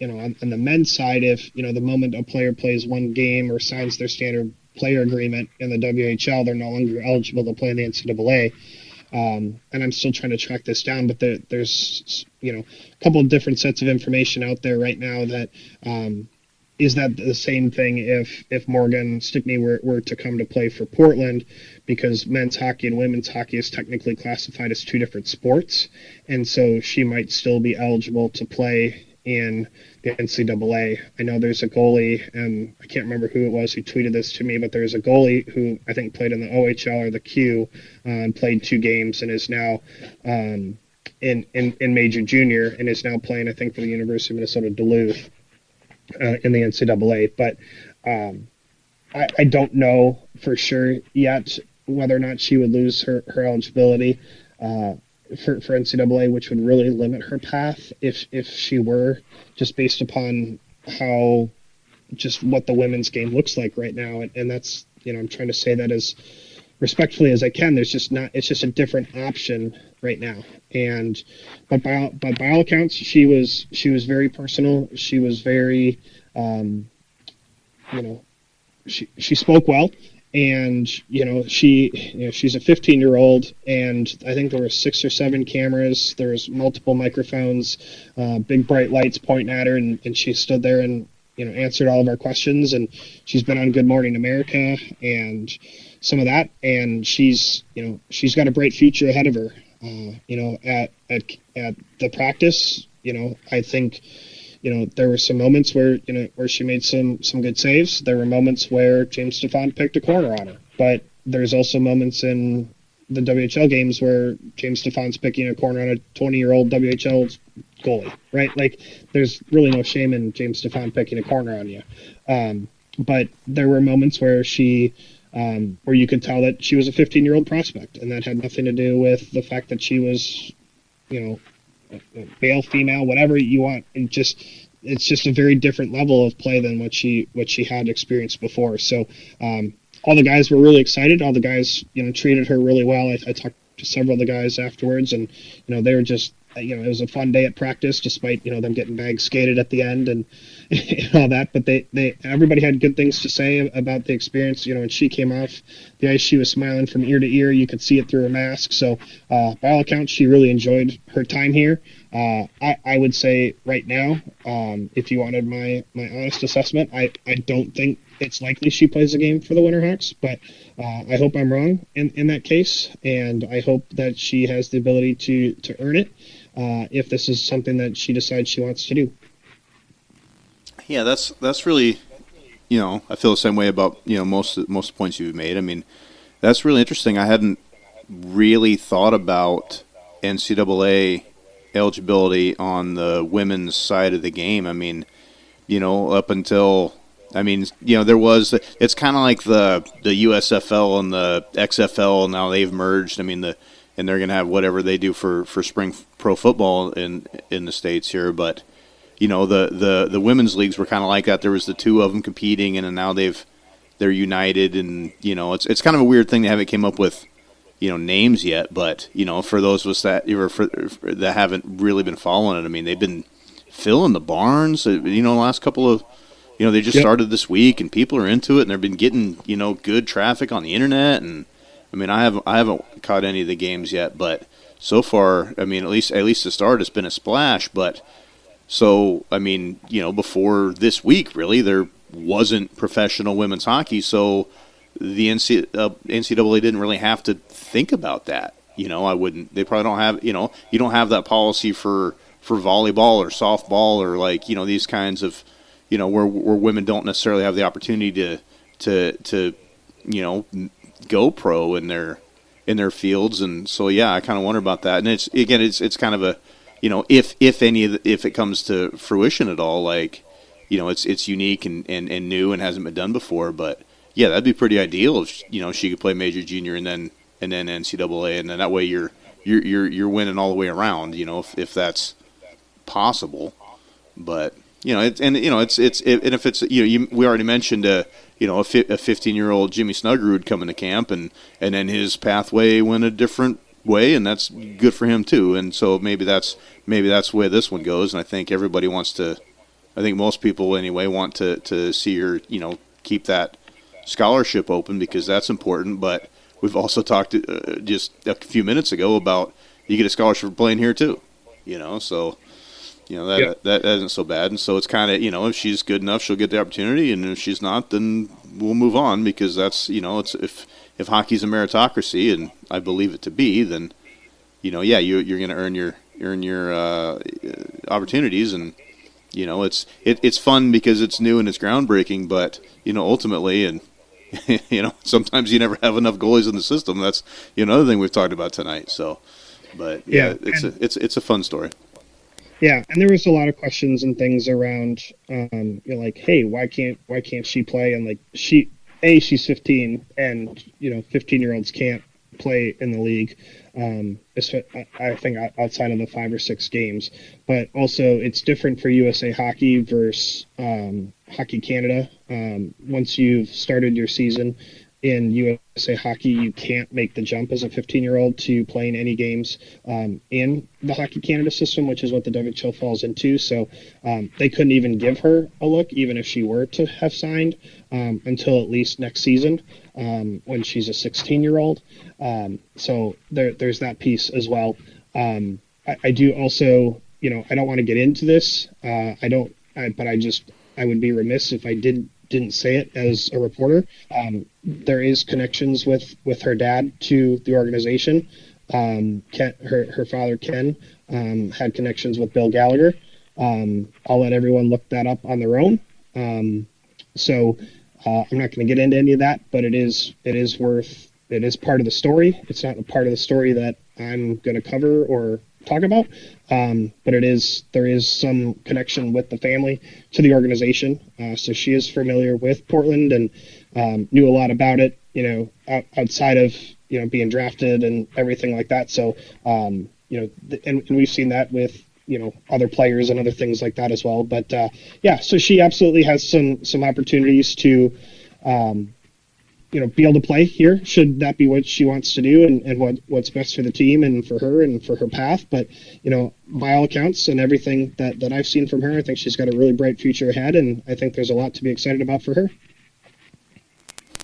on the men's side, if the moment a player plays one game or signs their standard player agreement in the WHL, they're no longer eligible to play in the NCAA. And I'm still trying to track this down, but there's a couple of different sets of information out there right now that. Is that the same thing if Morgan Stickney were to come to play for Portland, because men's hockey and women's hockey is technically classified as 2 different sports, and so she might still be eligible to play in the NCAA. I know there's a goalie, and I can't remember who it was who tweeted this to me, but there's a goalie who I think played in the OHL or the Q and played 2 games and is now in major junior and is now playing, I think, for the University of Minnesota Duluth. In the NCAA, but I don't know for sure yet whether or not she would lose her eligibility for NCAA, which would really limit her path if she were, just based upon how just what the women's game looks like right now, and that's I'm trying to say that as respectfully as I can. It's just a different option right now, but by all accounts, she was very personal. She was very, she spoke well, and she's a 15-year-old, and I think there were 6 or 7 cameras. There was multiple microphones, big bright lights pointing at her, and she stood there and answered all of our questions. And she's been on Good Morning America and some of that, and she's got a bright future ahead of her. At the practice, I think there were some moments where she made some good saves. There were moments where James Stefan picked a corner on her, but there's also moments in the WHL games where James Stefan's picking a corner on a 20-year-old WHL goalie, right? Like, there's really no shame in James Stefan picking a corner on you. But there were moments where where you could tell that she was a 15-year-old prospect, and that had nothing to do with the fact that she was, male, female, whatever you want. And it's just a very different level of play than what she had experienced before. So all the guys were really excited. All the guys, treated her really well. I talked to several of the guys afterwards, and they were just, it was a fun day at practice, despite them getting bag skated at the end and all that. But everybody had good things to say about the experience. When she came off the ice, she was smiling from ear to ear. You could see it through her mask. So by all accounts, she really enjoyed her time here. I would say right now, if you wanted my honest assessment, I don't think it's likely she plays a game for the Winterhawks, but I hope I'm wrong in that case, and I hope that she has the ability to earn it if this is something that she decides she wants to do. Yeah, that's really, I feel the same way about most of the points you've made. I mean, that's really interesting. I hadn't really thought about NCAA eligibility on the women's side of the game. I mean, up until, there was, it's kind of like the USFL and the XFL. Now they've merged. And they're going to have whatever they do for spring pro football in the States here. But, the women's leagues were kind of like that. There was the 2 of them competing, and now they're united. And, it's kind of a weird thing they haven't came up with, names yet. But, for those of us that haven't really been following it, they've been filling the barns, the last couple of, they just started this week, and people are into it, and they've been getting, good traffic on the internet. And, I haven't caught any of the games yet, but so far, at least to start, it's been a splash. But so, before this week, really, there wasn't professional women's hockey, so the NCAA didn't really have to think about that. I wouldn't. They probably don't have. You don't have that policy for volleyball or softball or these kinds of, where women don't necessarily have the opportunity to go pro in their fields. And so I kind of wonder about that. And it's kind of a if it comes to fruition at all, it's unique and new and hasn't been done before. But that'd be pretty ideal if she could play major, junior, and then NCAA, and then that way you're winning all the way around, if that's possible. But we already mentioned a 15-year-old Jimmy Snuggerud coming to camp, and then his pathway went a different way, and that's good for him too. And so maybe that's the way this one goes. And I think everybody wants to. I think most people anyway want to see her, keep that scholarship open, because that's important. But we've also talked just a few minutes ago about you get a scholarship for playing here too, so. That isn't so bad. And so it's kind of, if she's good enough, she'll get the opportunity. And if she's not, then we'll move on, because that's, it's if hockey's a meritocracy, and I believe it to be, then, you're going to earn your opportunities. And, it's fun because it's new and it's groundbreaking, but, ultimately, and, sometimes you never have enough goalies in the system. That's, another thing we've talked about tonight. So, but it's a fun story. Yeah, and there was a lot of questions and things around, hey, why can't she play? And she's 15, and 15-year-olds can't play in the league. I think outside of the 5 or 6 games, but also it's different for USA Hockey versus Hockey Canada. Once you've started your season, in USA Hockey, you can't make the jump as a 15-year-old to playing any games in the Hockey Canada system, which is what the WHL falls into. So they couldn't even give her a look, even if she were to have signed, until at least next season when she's a 16-year-old. So there's that piece as well. I do also, I don't want to get into this. But I would be remiss if I didn't say it as a reporter. There is connections with her dad to the organization. Her father, Ken, had connections with Bill Gallagher. I'll let everyone look that up on their own. So I'm not going to get into any of that, but it is part of the story. It's not a part of the story that I'm going to cover or talk about. But there is some connection with the family to the organization. So she is familiar with Portland and knew a lot about it, outside of, being drafted and everything like that. So, and we've seen that with, other players and other things like that as well. But, so she absolutely has some opportunities to, be able to play here, should that be what she wants to do and what's best for the team and for her and for her path. But, by all accounts and everything that I've seen from her, I think she's got a really bright future ahead, and I think there's a lot to be excited about for her.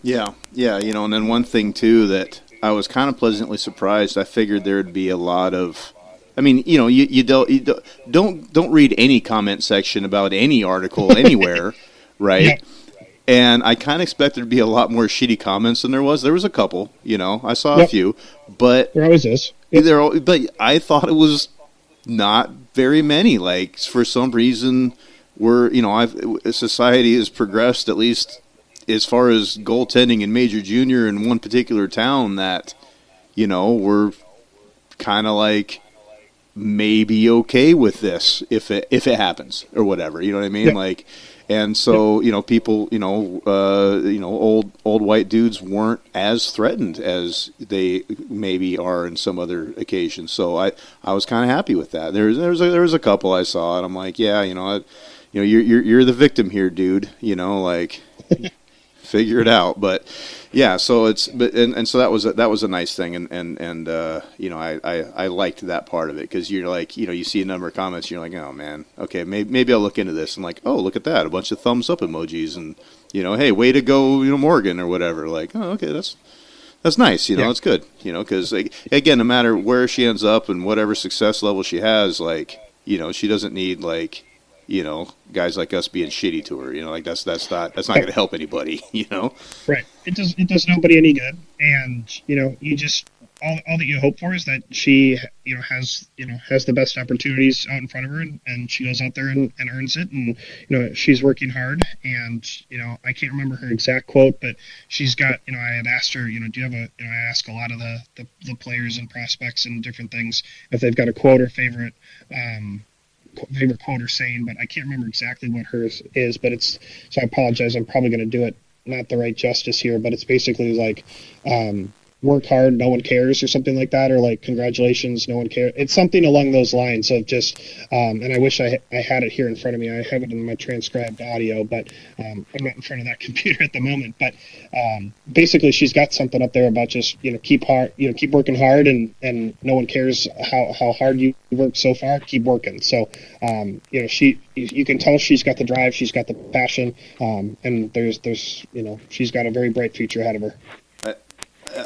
Yeah, and then one thing, too, that I was kind of pleasantly surprised, I figured there would be a lot of, you don't read any comment section about any article anywhere, right? Yeah. And I kind of expected there to be a lot more shitty comments than there was. There was a couple, I saw a few, but there always is. But I thought it was not very many. Like, for some reason, society has progressed, at least as far as goaltending in Major Junior in one particular town, that we're kind of like maybe okay with this if it happens or whatever. You know what I mean? Yeah. And so, people, old white dudes weren't as threatened as they maybe are in some other occasions. So I was kind of happy with that. There was a couple I saw, and I'm like, yeah, you're the victim here, dude. Figure it out. But yeah, so so that was a nice thing, and I liked that part of it, because you're like, you see a number of comments, and you're like, oh man, okay, maybe I'll look into this, and like, oh, look at that, a bunch of thumbs up emojis, and hey, way to go, Morgan, or whatever. Like, oh, okay, that's nice, it's good, because again, no matter where she ends up and whatever success level she has, like, she doesn't need guys like us being shitty to her, that's not going to help anybody, Right. It does nobody any good. And, you just, all that you hope for is that she, has the best opportunities out in front of her, and she goes out there and earns it. And, she's working hard, and, I can't remember her exact quote, but she's got, I had asked her, do you have I ask a lot of the players and prospects and different things if they've got a quote or favorite quote or saying, but I can't remember exactly what hers is, but so I apologize, I'm probably going to do it not the right justice here, but it's basically like, work hard, no one cares, or something like that, or like, congratulations, no one cares. It's something along those lines of just, and I wish I had it here in front of me. I have it in my transcribed audio, but I'm not in front of that computer at the moment. But basically, she's got something up there about just, keep working hard, and no one cares how hard you work so far. Keep working. So, you can tell she's got the drive, she's got the passion, and there's she's got a very bright future ahead of her.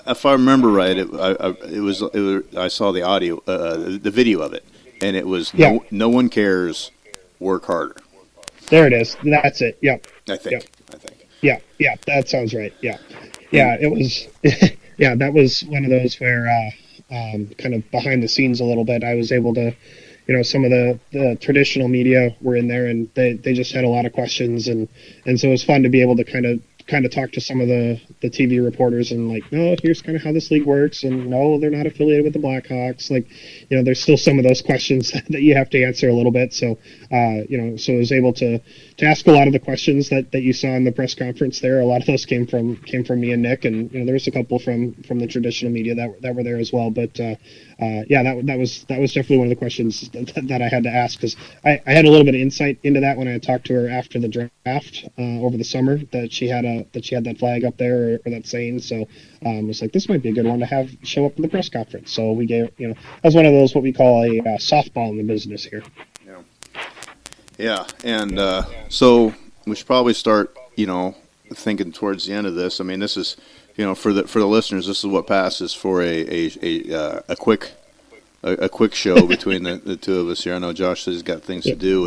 If I remember right, I saw the audio, the video of it, and it was no one cares, work harder. There it is. That's it. Yep. I think. Yeah, that sounds right. Yeah, it was. Yeah, that was one of those where, kind of behind the scenes a little bit, I was able to, some of the traditional media were in there, and they just had a lot of questions, and so it was fun to be able to kind of talk to some of the TV reporters and like, no, here's kind of how this league works, and no, they're not affiliated with the Blackhawks. Like, there's still some of those questions that you have to answer a little bit. So, so I was able to ask a lot of the questions that you saw in the press conference there. A lot of those came from me and Nick, and there's a couple from the traditional media that were there as well. But that was definitely one of the questions that I had to ask, because I had a little bit of insight into that when I talked to her after the draft over the summer, that she had that flag up there, or that saying. So I was like, this might be a good one to have show up in the press conference. So we gave, that was one of those, what we call a softball in the business here. Yeah, and so we should probably start, thinking towards the end of this. I mean, this is, for the listeners, this is what passes for a quick show between the two of us here. I know Josh says he's got things to do,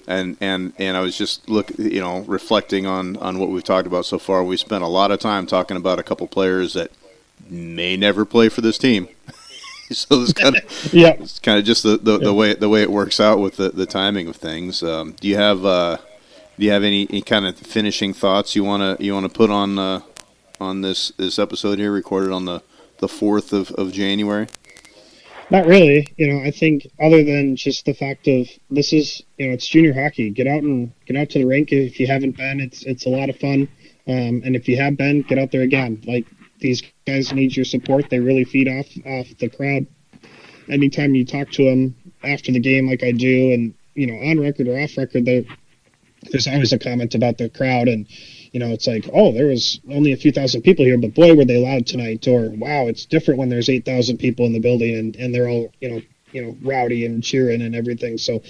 and I was just reflecting on what we've talked about so far. We spent a lot of time talking about a couple players that may never play for this team. So it's kind of it's kind of just the way it works out with the timing of things. Do you have any kind of finishing thoughts you want to put on this episode here, recorded on the 4th of January? Not really. I think other than just the fact of this is, it's junior hockey. Get out to the rink if you haven't been. It's a lot of fun. And if you have been, get out there again. Like, these guys need your support. They really feed off the crowd. Anytime you talk to them after the game, like I do, and on record or off record, there's always a comment about the crowd, and it's like, oh, there was only a few thousand people here, but boy, were they loud tonight. Or wow, it's different when there's 8,000 people in the building and they're all rowdy and cheering and everything. So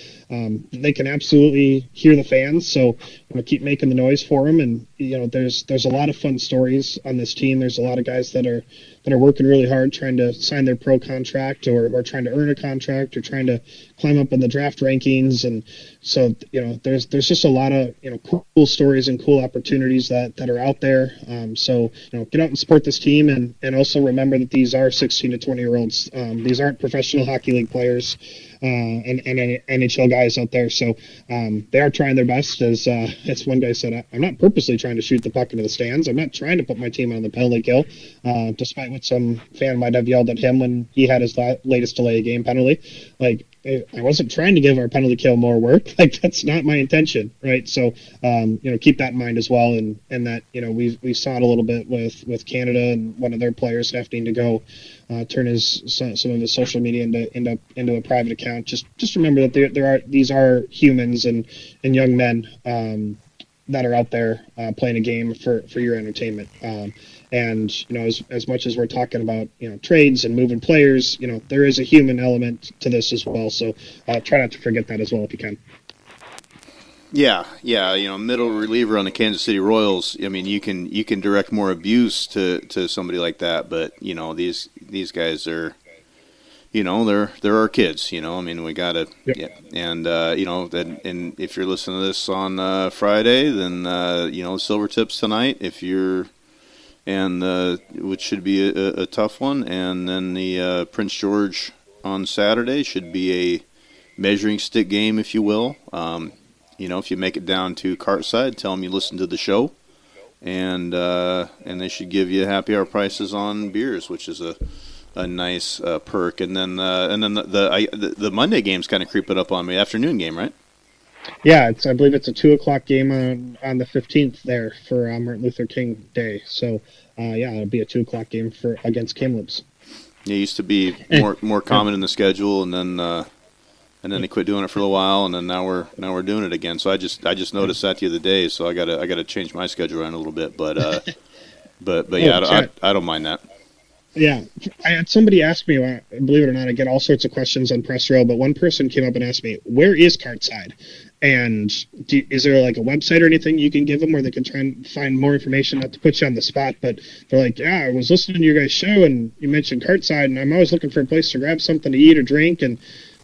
they can absolutely hear the fans. So keep making the noise for them. And there's a lot of fun stories on this team. There's a lot of guys that are working really hard, trying to sign their pro contract, or trying to earn a contract, or trying to climb up in the draft rankings. And so there's just a lot of cool stories and cool opportunities that are out there. So get out and support this team, and also remember that these are 16 to 20-year-olds. These aren't professional hockey league players and NHL guys out there. So they are trying their best. As one guy said, I'm not purposely trying to shoot the puck into the stands. I'm not trying to put my team on the penalty kill, despite what some fan might have yelled at him when he had his latest delay game penalty. Like, I wasn't trying to give our penalty kill more work. Like, that's not my intention, right? So, keep that in mind as well. And that, we saw it a little bit with Canada and one of their players having to go turn some of his social media into a private account. Just remember that these are humans and young men that are out there playing a game for your entertainment. And as much as we're talking about trades and moving players, there is a human element to this as well. So try not to forget that as well if you can. Yeah. Middle reliever on the Kansas City Royals. I mean, you can direct more abuse to somebody like that, but these guys are, they're our kids. I mean, we gotta. Yep. Yeah. And and if you're listening to this on Friday, then Silvertips tonight. If you're which should be a tough one, and then the Prince George on Saturday should be a measuring stick game, if you will. If you make it down to Cartside, tell them you listen to the show, and they should give you happy hour prices on beers, which is a nice perk. And then the Monday game's kind of creeping up on me. Afternoon game, right? Yeah, I believe it's a 2:00 game on the 15th there for Martin Luther King Day. So it'll be a 2:00 game against Kamloops. It used to be more common in the schedule, and then they quit doing it for a while, and then now we're doing it again. So I just noticed that the other day. So I gotta change my schedule around a little bit, but I don't mind that. Yeah, I had somebody ask me, believe it or not, I get all sorts of questions on Press Row, but one person came up and asked me, where is Cartside? And is there like a website or anything you can give them where they can try and find more information? Not to put you on the spot, but they're like, yeah, I was listening to your guys' show and you mentioned Cartside, and I'm always looking for a place to grab something to eat or drink, and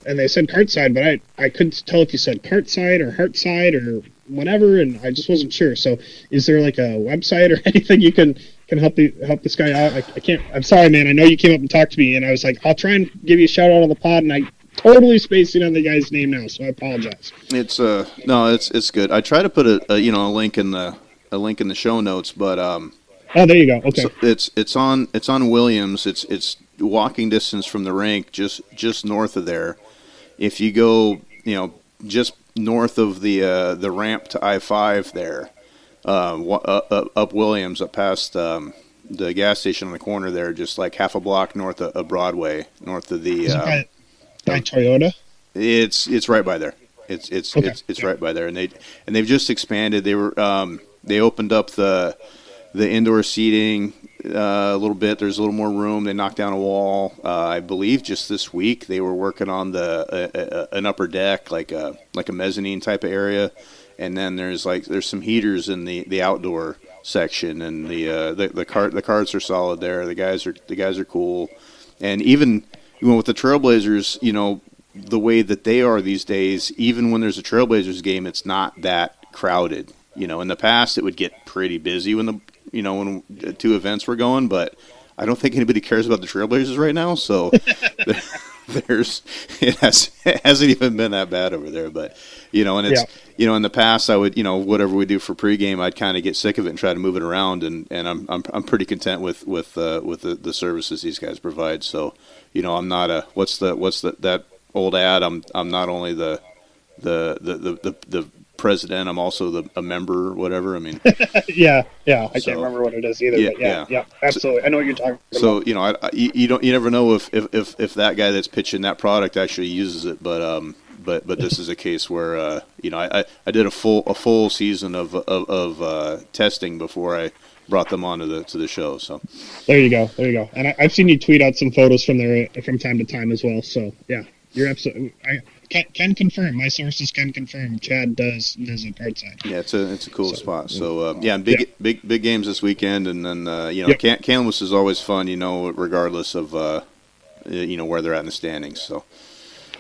they said Cartside, but I couldn't tell if you said Cartside or Heartside or whatever, and I just wasn't sure. So is there like a website or anything you can help this guy out? I can't. I'm sorry, man. I know you came up and talked to me, and I was like, I'll try and give you a shout out on the pod, and I totally spacing on the guy's name now, so I apologize. It's it's good. I try to put a link in the show notes, but oh, there you go. Okay. So it's on Williams. It's walking distance from the rink, just north of there. If you go, just north of the ramp to I-5 there, up Williams, up past gas station on the corner there, just like half a block north of Broadway, north of the. Is it by Toyota? It's right by there. It's right by there, and they've just expanded. They opened up the indoor seating a little bit. There's a little more room. They knocked down a wall. I believe just this week they were working on an upper deck, like a mezzanine type of area, and then there's some heaters in the outdoor section, and the carts are solid there. The guys are cool, and even with the Trailblazers, the way that they are these days, even when there's a Trailblazers game, it's not that crowded. In the past, it would get pretty busy when when 2 events were going, but I don't think anybody cares about the Trailblazers right now. So it hasn't even been that bad over there. But and it's in the past, I would whatever we do for pregame, I'd kind of get sick of it and try to move it around, and I'm pretty content with the services these guys provide. So I'm not that old ad. I'm not only the president, I'm also a member or whatever. I mean, I can't remember what it is either. But absolutely. I know what you're talking about. So you never know if that guy that's pitching that product actually uses it, but this is a case where I did a full season of testing before I brought them on to the show. So there you go. And I've seen you tweet out some photos from there from time to time as well. So yeah, you're absolutely. I can confirm. My sources can confirm. Chad does visit Cartside. Yeah, it's a cool spot. So big games this weekend, and then Kamloops is always fun. Regardless of where they're at in the standings. So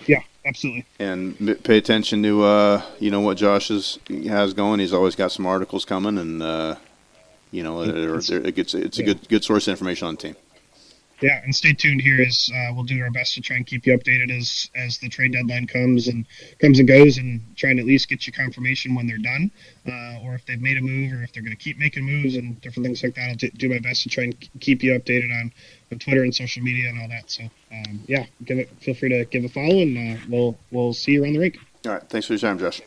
yeah, absolutely. And pay attention to what Josh has going. He's always got some articles coming, and it's a good source of information on the team. Yeah, and stay tuned here as we'll do our best to try and keep you updated as the trade deadline comes and goes, and try and at least get you confirmation when they're done, or if they've made a move, or if they're going to keep making moves and different things like that. I'll do my best to try and keep you updated on Twitter and social media and all that. So feel free to give a follow, and we'll see you around the rink. All right, thanks for your time, Josh.